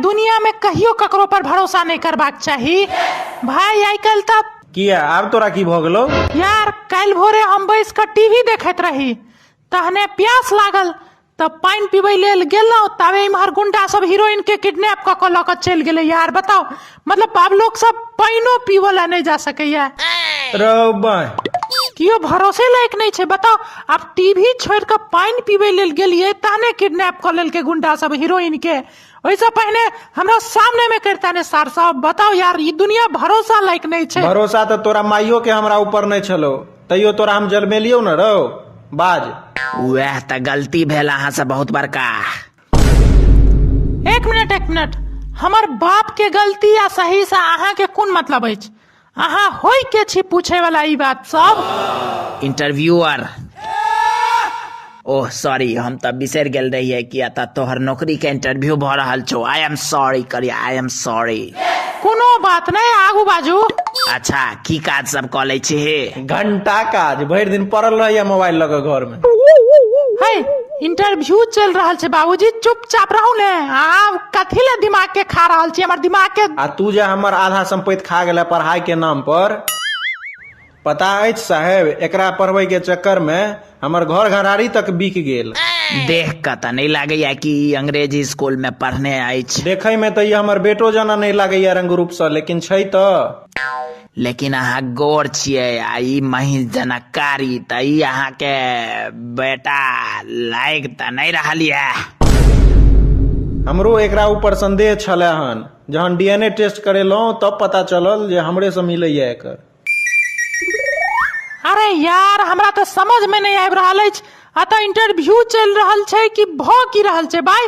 दुनिया में कहियो ककरो पर भरोसा नहीं करबाक चाही भाई। आई कल तब किया आब तोरा की भ गेलो? यार कल भोरे हम बैस कर टीवी देखत रही, तहने प्यास लागल तब पानी पीबे लेल गेलौ, तबे इम्हर गुंडा सब हीरोइन के किडनैप क ल क चल गेले। यार बताओ, मतलब आप लोग सब पाइनो पीवला नहीं जा सकैया, कियो भरोसे लायक नहीं छे। बताओ, आप टीवी छोड़ कर पानी पीबे लेल गेलिए, तहने किडनैप कर लेल के गुंडा सब हीरोइन के। वैसे पहले हमरा सामने में करता ने सार साहब। बताओ यार, ये दुनिया भरोसा लायक नहीं छे। भरोसा तो तोरा माइयो के हमरा ऊपर नहीं छलो, तैयो तोरा हम जलमेलियो न रहो बाज। वह त गलती भेल अहाँ से बहुत बड़का। एक मिनट, हमर बाप के गलती या सही से अहाँ के कौन मतलब है? अहाँ होई के छी पूछे वाला ई बात सब? इंटरव्यूअर। ओह सॉरी, हम तब बिसर गेल रहिए कि अतः तोहर नौकरी के इंटरव्यू भ रहल छौ। आई एम सॉरी करिया, आई एम सॉरी। कोनो बात नहीं, आगू बाजू। अच्छा, की काज सब क लै छी? घंटा काज, भरि दिन पड़ल रहिए मोबाइल लग घर में। है इंटरव्यू चल रहा छे बाबूजी, चुपचाप रहू ने। आ कथी ले दिमाग के खा रहल छी? हमर दिमाग के आ तू जे हमर आधा संपत्ति खा गेला पढ़ाई के नाम पर, पता अछि साहेब, एकरा पढ़बै के चक्कर में हमर घर घरारी तक बिक गेल। देख के त नहीं लागैया कि अंग्रेजी स्कूल में पढ़ने अछि। देखे में तो ये हमर बेटो जना नहीं लागैया रंग रूप से, लेकिन छै तो। लेकिन अहाँ गोर छियै आ ई महिष जनक कारी, त ई अहाँ के बेटा लायक त नहीं रहल ये। हमरो एकरा ऊपर संदेह छले हन, जहन डीएनए टेस्ट करेलहुं तब पता चलल जे हमरे से मिलैया एकर। अरे यार, हमरा तो समझ में नहीं आबि रहल अछि। अतः इंटरव्यू चल रहल छे कि भ की रहल छे भाई?